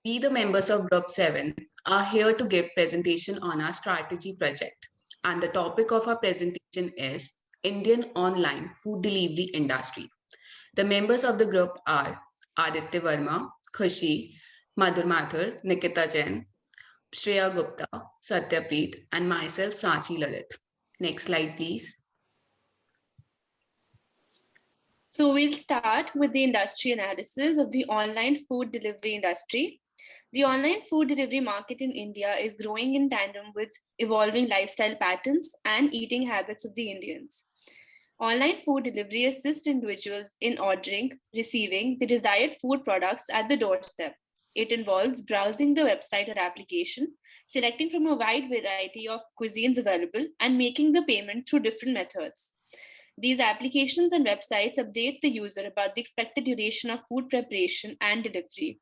We, the members of Group 7, are here to give presentation on our strategy project. And the topic of our presentation is Indian online food delivery industry. The members of the group are Aditya Verma, Khushi, Madhur Mathur, Nikita Jain, Shreya Gupta, Satyapreet, and myself, Sachi Lalit. Next slide, please. So we'll start with the industry analysis of the online food delivery industry. The online food delivery market in India is growing in tandem with evolving lifestyle patterns and eating habits of the Indians. Online food delivery assists individuals in ordering, receiving the desired food products at the doorstep. It involves browsing the website or application, selecting from a wide variety of cuisines available, and making the payment through different methods. These applications and websites update the user about the expected duration of food preparation and delivery.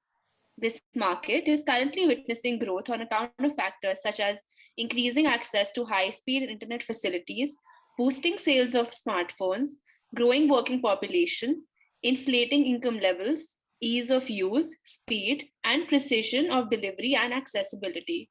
This market is currently witnessing growth on account of factors such as increasing access to high-speed internet facilities, boosting sales of smartphones, growing working population, inflating income levels, ease of use, speed, and precision of delivery and accessibility.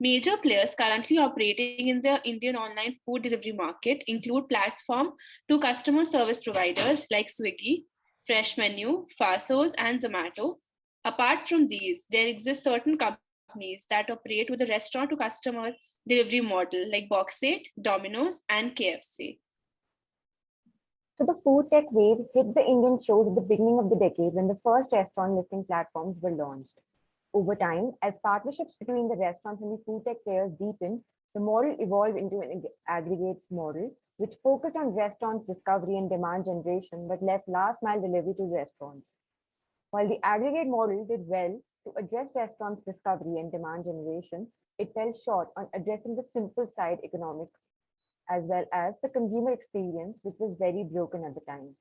Major players currently operating in the Indian online food delivery market include platform to customer service providers like Swiggy, Fresh Menu, Fasos, and Zomato. Apart from these, there exist certain companies that operate with a restaurant to customer delivery model like Boxate, Domino's, and KFC. So the food tech wave hit the Indian shores at the beginning of the decade when the first restaurant listing platforms were launched. Over time, as partnerships between the restaurants and the food tech players deepened, the model evolved into an aggregate model, which focused on restaurants' discovery and demand generation, but left last mile delivery to restaurants. While the aggregate model did well to address restaurants' discovery and demand generation, it fell short on addressing the simple side economics as well as the consumer experience, which was very broken at the time.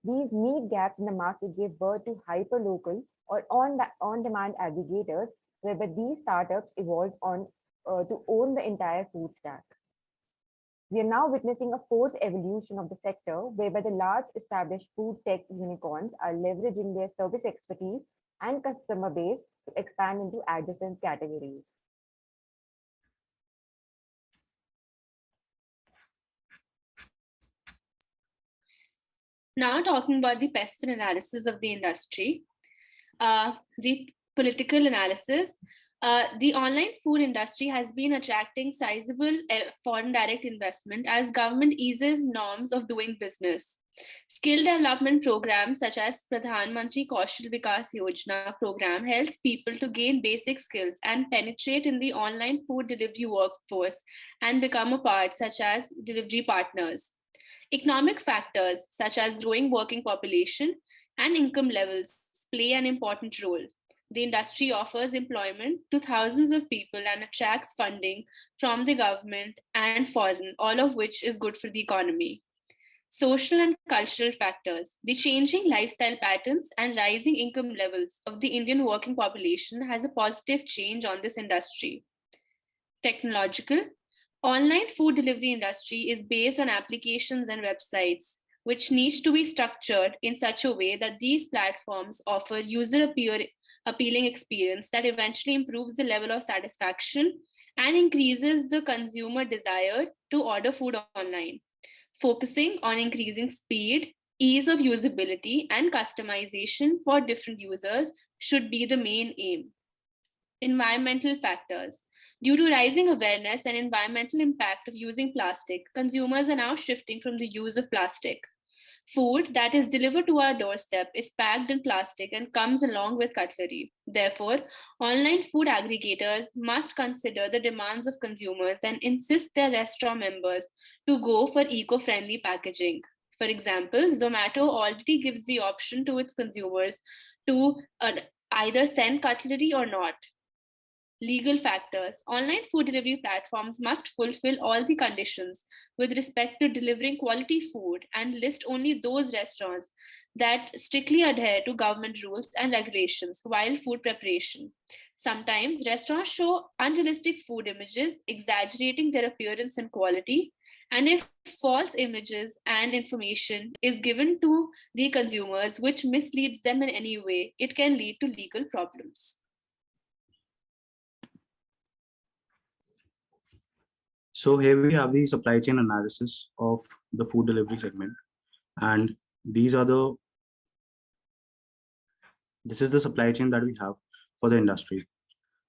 These need gaps in the market gave birth to hyperlocal or on-demand aggregators, whereby these startups evolved to own the entire food stack. We are now witnessing a fourth evolution of the sector, whereby the large established food tech unicorns are leveraging their service expertise and customer base to expand into adjacent categories. Now talking about the pestle analysis of the industry, the political analysis, the online food industry has been attracting sizable foreign direct investment as government eases norms of doing business. Skill development programs such as Pradhan Mantri Kaushal Vikas Yojana program helps people to gain basic skills and penetrate in the online food delivery workforce and become a part such as delivery partners. Economic factors such as growing working population and income levels play an important role. The industry offers employment to thousands of people and attracts funding from the government and foreign, all of which is good for the economy. Social and cultural factors. The changing lifestyle patterns and rising income levels of the Indian working population has a positive change on this industry. Technological. Online food delivery industry is based on applications and websites, which needs to be structured in such a way that these platforms offer appealing experience that eventually improves the level of satisfaction and increases the consumer desire to order food online. Focusing on increasing speed, ease of usability, and customization for different users should be the main aim. Environmental factors. Due to rising awareness and environmental impact of using plastic, consumers are now shifting from the use of plastic. Food that is delivered to our doorstep is packed in plastic and comes along with cutlery. Therefore, online food aggregators must consider the demands of consumers and insist their restaurant members to go for eco-friendly packaging. For example, Zomato already gives the option to its consumers to either send cutlery or not. Legal factors. Online food delivery platforms must fulfill all the conditions with respect to delivering quality food and list only those restaurants that strictly adhere to government rules and regulations while food preparation. Sometimes restaurants show unrealistic food images, exaggerating their appearance and quality. And if false images and information is given to the consumers, which misleads them in any way, it can lead to legal problems. So here we have the supply chain analysis of the food delivery segment, and these are this is the supply chain that we have for the industry.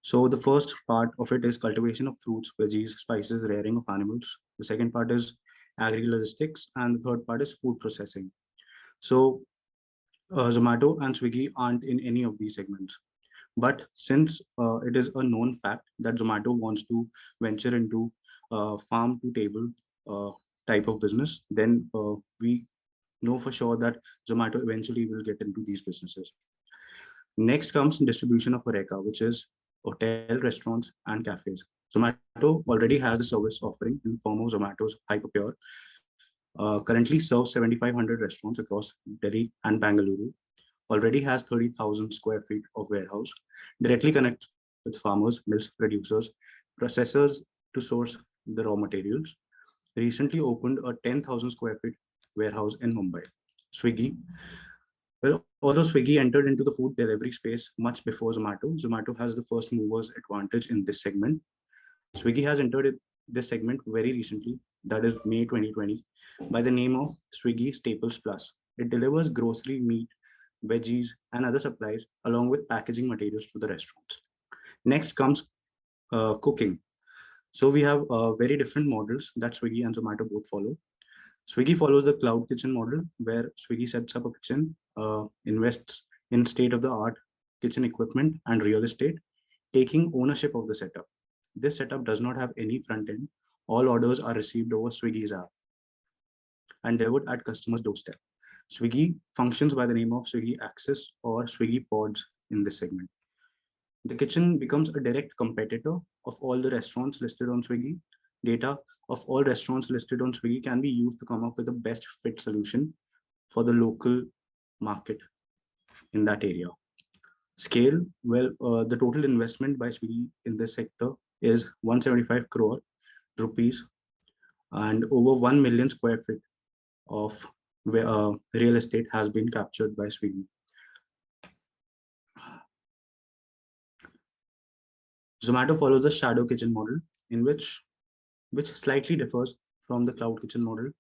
So the first part of it is cultivation of fruits, veggies, spices, rearing of animals. The second part is agri-logistics, and the third part is food processing. So Zomato and Swiggy aren't in any of these segments. But since it is a known fact that Zomato wants to venture into farm to table type of business, then we know for sure that Zomato eventually will get into these businesses. Next comes distribution of Horeca, which is hotel, restaurants, and cafes. Zomato already has the service offering in the form of Zomato's Hyperpure. Currently serves 7,500 restaurants across Delhi and Bangalore. Already has 30,000 square feet of warehouse. Directly connects with farmers, mills, producers, processors to source the raw materials. Recently opened a 10,000 square feet warehouse in Mumbai. Swiggy. Well, although Swiggy entered into the food delivery space much before Zomato, Zomato has the first movers advantage in this segment. Swiggy has entered this segment very recently, that is May 2020, by the name of Swiggy Staples Plus. It delivers grocery, meat, veggies, and other supplies along with packaging materials to the restaurants. Next comes cooking. So we have very different models that Swiggy and Zomato both follow. Swiggy follows the cloud kitchen model where Swiggy sets up a kitchen, invests in state-of-the-art kitchen equipment and real estate, taking ownership of the setup. This setup does not have any front end. All orders are received over Swiggy's app and delivered at customer's doorstep. Swiggy functions by the name of Swiggy Access or Swiggy Pods in this segment. The kitchen becomes a direct competitor of all the restaurants listed on Swiggy. Data of all restaurants listed on Swiggy can be used to come up with the best fit solution for the local market in that area. Scale, well, the total investment by Swiggy in this sector is 175 crore rupees and over 1 million square feet of real estate has been captured by Swiggy. Zomato follows the shadow kitchen model, in which slightly differs from the cloud kitchen model.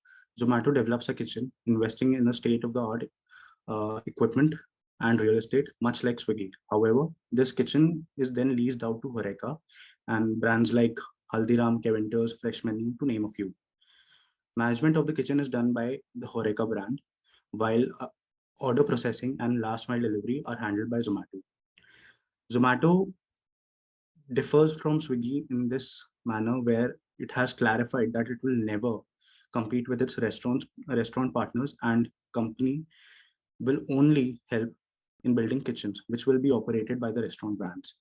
Zomato develops a kitchen, investing in a state-of-the-art equipment and real estate, much like Swiggy. However, this kitchen is then leased out to Horeca and brands like Haldiram, Kevinters, Fresh Menu, to name a few. Management of the kitchen is done by the Horeca brand, while order processing and last mile delivery are handled by Zomato. Zomato differs from Swiggy in this manner where it has clarified that it will never compete with its restaurant partners, and company will only help in building kitchens, which will be operated by the restaurant brands.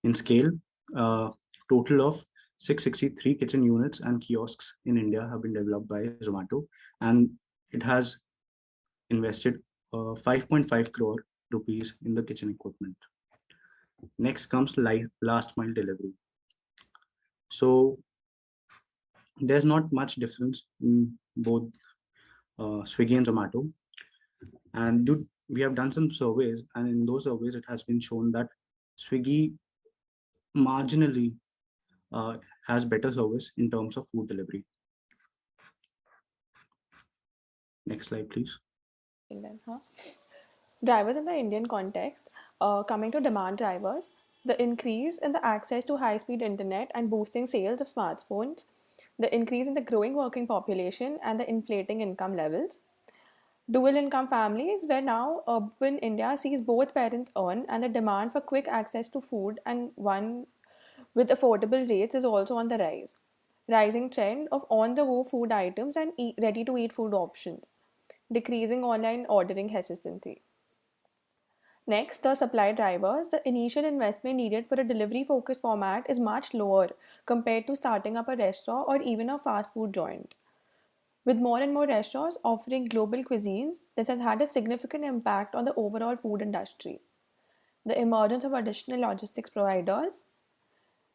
In scale, total of 663 kitchen units and kiosks in India have been developed by Zomato, and it has invested 5.5 crore rupees in the kitchen equipment. Next comes last mile delivery. So there's not much difference in both Swiggy and Zomato. And we have done some surveys, and in those surveys, it has been shown that Swiggy marginally has better service in terms of food delivery. Next slide, please. Drivers in the Indian context, coming to demand drivers, the increase in the access to high-speed internet and boosting sales of smartphones, the increase in the growing working population and the inflating income levels. Dual income families, where now urban India sees both parents earn, and the demand for quick access to food and one with affordable rates is also on the rise. Rising trend of on-the-go food items and ready-to-eat food options. Decreasing online ordering hesitancy. Next, the supply drivers. The initial investment needed for a delivery-focused format is much lower compared to starting up a restaurant or even a fast food joint. With more and more restaurants offering global cuisines, this has had a significant impact on the overall food industry. The emergence of additional logistics providers.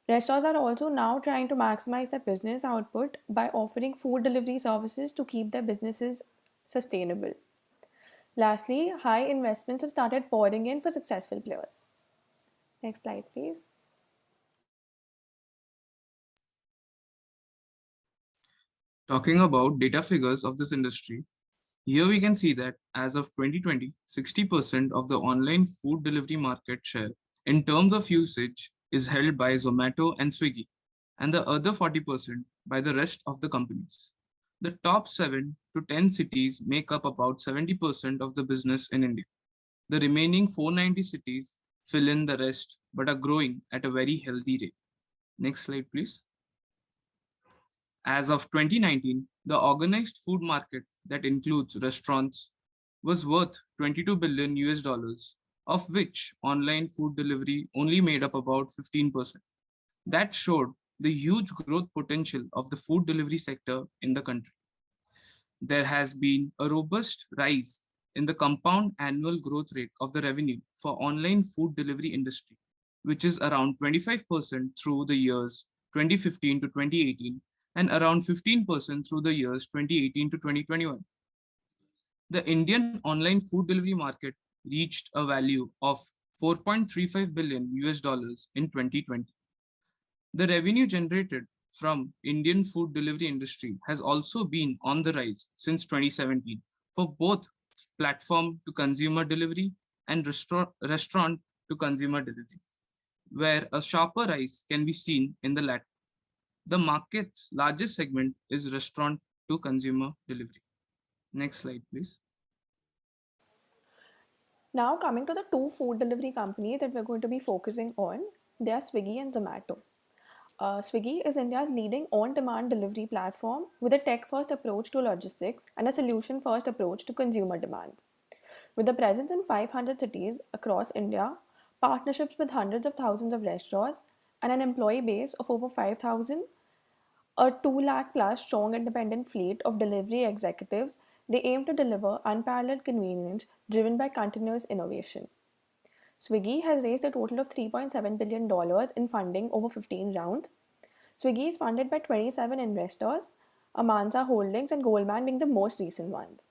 Restaurants are also now trying to maximize their business output by offering food delivery services to keep their businesses sustainable. Lastly, high investments have started pouring in for successful players. Next slide, please. Talking about data figures of this industry, here we can see that as of 2020, 60% of the online food delivery market share in terms of usage is held by Zomato and Swiggy, and the other 40% by the rest of the companies. The top 7 to 10 cities make up about 70% of the business in India. The remaining 490 cities fill in the rest but are growing at a very healthy rate. Next slide, please. As of 2019, the organized food market that includes restaurants was worth 22 billion US dollars, of which online food delivery only made up about 15%. That showed the huge growth potential of the food delivery sector in the country. There has been a robust rise in the compound annual growth rate of the revenue for online food delivery industry, which is around 25% through the years 2015 to 2018 and around 15% through the years 2018 to 2021. The Indian online food delivery market reached a value of 4.35 billion US dollars in 2020. The revenue generated from Indian food delivery industry has also been on the rise since 2017 for both platform to consumer delivery and restaurant to consumer delivery, where a sharper rise can be seen in the latter. The market's largest segment is restaurant to consumer delivery. Next slide, please. Now, coming to the two food delivery companies that we're going to be focusing on, they are Swiggy and Zomato. Swiggy is India's leading on-demand delivery platform with a tech-first approach to logistics and a solution-first approach to consumer demand. With a presence in 500 cities across India, partnerships with hundreds of thousands of restaurants, and an employee base of over 5,000, a 2 lakh plus strong independent fleet of delivery executives, they aim to deliver unparalleled convenience driven by continuous innovation. Swiggy has raised a total of $3.7 billion in funding over 15 rounds. Swiggy is funded by 27 investors, Amansa Holdings and Goldman being the most recent ones.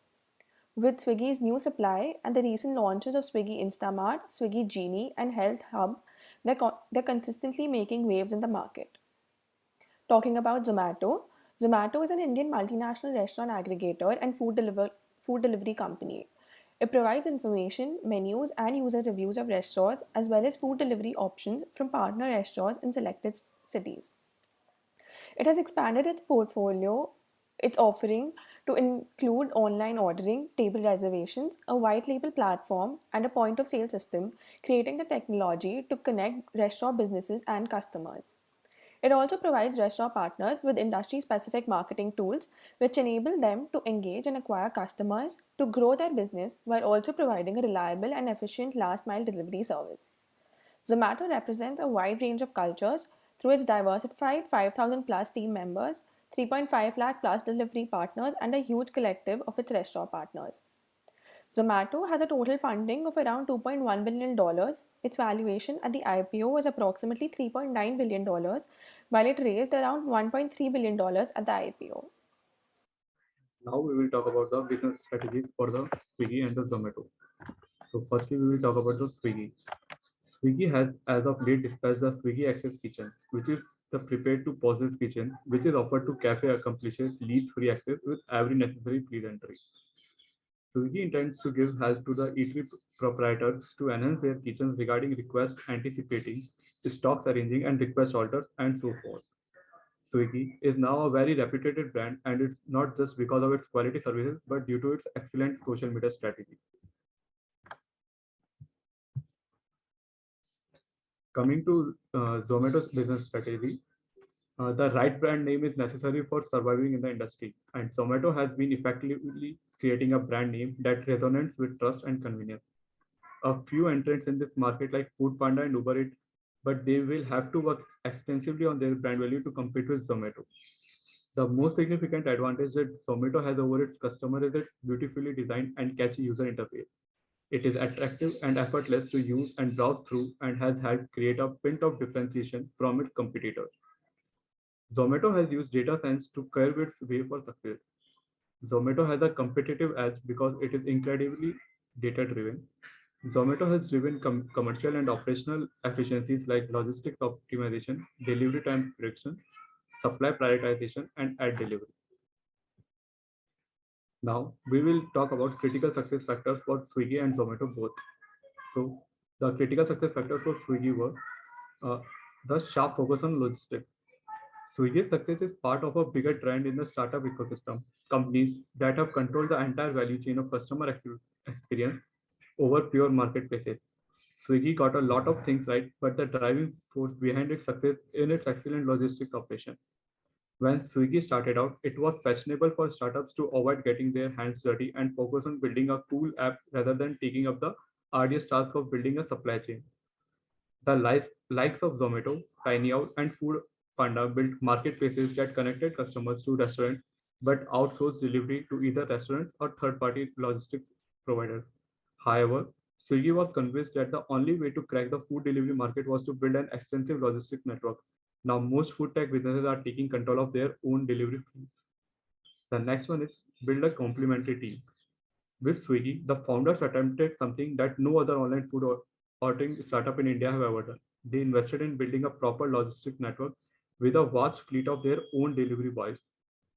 With Swiggy's new supply and the recent launches of Swiggy Instamart, Swiggy Genie, and Health Hub, they're consistently making waves in the market. Talking about Zomato, Zomato is an Indian multinational restaurant aggregator and food delivery company. It provides information, menus, and user reviews of restaurants as well as food delivery options from partner restaurants in selected cities. It has expanded its portfolio, its offering to include online ordering, table reservations, a white label platform, and a point of sale system, creating the technology to connect restaurant businesses and customers. It also provides restaurant partners with industry specific marketing tools which enable them to engage and acquire customers to grow their business while also providing a reliable and efficient last mile delivery service. Zomato represents a wide range of cultures through its diversified 5,000 plus team members, 3.5 lakh plus delivery partners, and a huge collective of its restaurant partners. Zomato has a total funding of around $2.1 billion. Its valuation at the IPO was approximately $3.9 billion, while it raised around $1.3 billion at the IPO. Now we will talk about the business strategies for the Swiggy and the Zomato. So firstly, we will talk about the Swiggy. Swiggy has as of late dispatched the Swiggy Access Kitchen, which is the prepared to possess kitchen, which is offered to cafe accomplishers leads free access with every necessary pre-entry. Swiggy intends to give help to the eatery proprietors to enhance their kitchens regarding request anticipating, stocks arranging, and request orders, and so forth. Swiggy is now a very reputed brand, and it's not just because of its quality services, but due to its excellent social media strategy. Coming to Zomato's business strategy, the right brand name is necessary for surviving in the industry, and Zomato has been effectively creating a brand name that resonates with trust and convenience. A few entrants in this market like Foodpanda and Uber Eats, but they will have to work extensively on their brand value to compete with Zomato. The most significant advantage that Zomato has over its customer is its beautifully designed and catchy user interface. It is attractive and effortless to use and browse through and has helped create a pint of differentiation from its competitors. Zomato has used data science to curve its way for success. Zomato has a competitive edge because it is incredibly data driven. Zomato has driven commercial and operational efficiencies like logistics optimization, delivery time prediction, supply prioritization, and ad delivery. Now we will talk about critical success factors for Swiggy and Zomato both. So the critical success factors for Swiggy were uh, the sharp focus on logistics. Swiggy's success is part of a bigger trend in the startup ecosystem. Companies that have controlled the entire value chain of customer experience over pure marketplaces. Swiggy got a lot of things right, but the driving force behind its success in its excellent logistics operation. When Swiggy started out, it was fashionable for startups to avoid getting their hands dirty and focus on building a cool app rather than taking up the arduous task of building a supply chain. The likes of Zomato, Tiny Owl, and Food Panda built marketplaces that connected customers to restaurants but outsourced delivery to either restaurants or third-party logistics providers. However, Swiggy was convinced that the only way to crack the food delivery market was to build an extensive logistics network. Now, most food tech businesses are taking control of their own delivery fleets. The next one is build a complementary team. With Swiggy, the founders attempted something that no other online food ordering startup in India have ever done. They invested in building a proper logistic network with a vast fleet of their own delivery boys.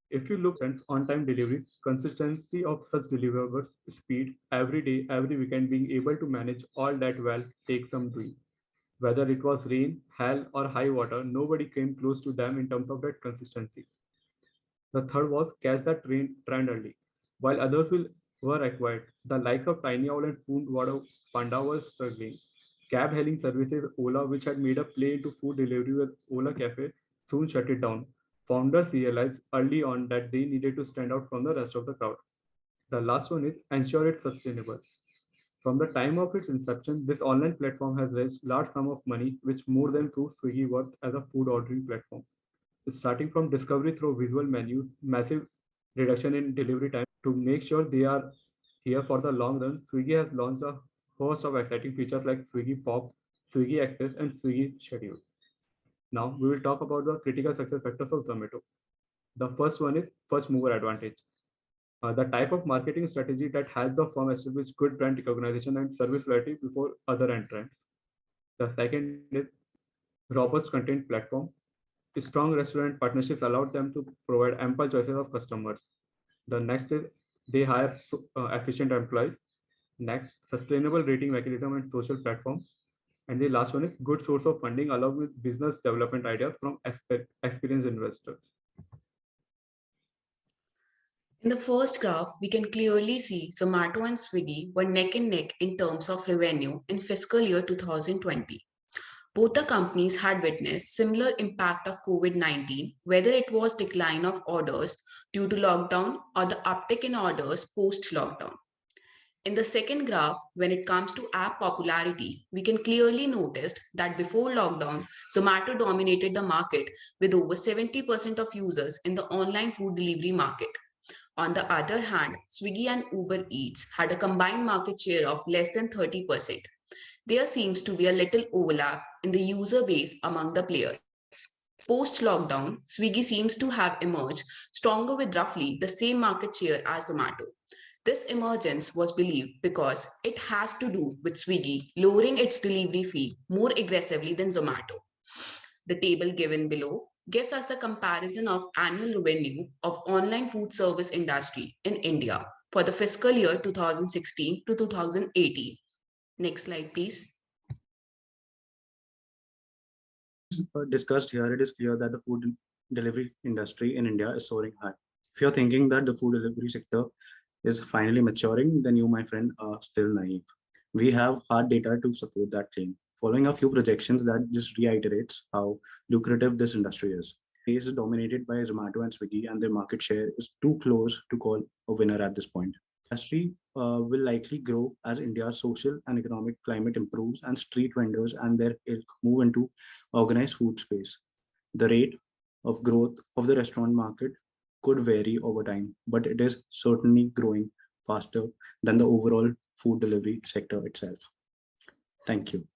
If you look at on-time deliveries, consistency of such deliverables, speed, every day, every weekend, being able to manage all that well takes some doing. Whether it was rain, hail, or high water, nobody came close to them in terms of that consistency. The third was catch that trend early. While others were acquired, the likes of Tiny Owl and Food Panda were struggling. Cab hailing services Ola, which had made a play into food delivery with Ola Cafe, soon shut it down. Founders realized early on that they needed to stand out from the rest of the crowd. The last one is ensure it's sustainable. From the time of its inception, this online platform has raised large sum of money, which more than proves Swiggy worth as a food ordering platform. Starting from discovery through visual menus, massive reduction in delivery time to make sure they are here for the long run. Swiggy has launched a host of exciting features like Swiggy Pop, Swiggy Access, and Swiggy Schedule. Now we will talk about the critical success factors of Zomato. The first one is first mover advantage. The type of marketing strategy that helps the firm establish good brand recognition and service loyalty before other entrants. The second is robust content platform. Strong restaurant partnerships allowed them to provide ample choices of customers. The next is they hire efficient employees. Next, sustainable rating mechanism and social platform. And the last one is good source of funding along with business development ideas from experienced investors. In the first graph, we can clearly see Zomato and Swiggy were neck and neck in terms of revenue in fiscal year 2020. Both the companies had witnessed similar impact of COVID-19, whether it was decline of orders due to lockdown or the uptick in orders post-lockdown. In the second graph, when it comes to app popularity, we can clearly notice that before lockdown, Zomato dominated the market with over 70% of users in the online food delivery market. On the other hand, Swiggy and Uber Eats had a combined market share of less than 30%. There seems to be a little overlap in the user base among the players. Post-lockdown, Swiggy seems to have emerged stronger with roughly the same market share as Zomato. This emergence was believed because it has to do with Swiggy lowering its delivery fee more aggressively than Zomato. The table given below gives us the comparison of annual revenue of online food service industry in India for the fiscal year 2016 to 2018. Next slide, please. Discussed here, it is clear that the food delivery industry in India is soaring high. If you're thinking that the food delivery sector is finally maturing, then you, my friend, are still naive. We have hard data to support that claim. Following a few projections that just reiterates how lucrative this industry is. The space is dominated by Zomato and Swiggy, and their market share is too close to call a winner at this point. Industry will likely grow as India's social and economic climate improves and street vendors and their ilk move into organized food space. The rate of growth of the restaurant market could vary over time, but it is certainly growing faster than the overall food delivery sector itself. Thank you.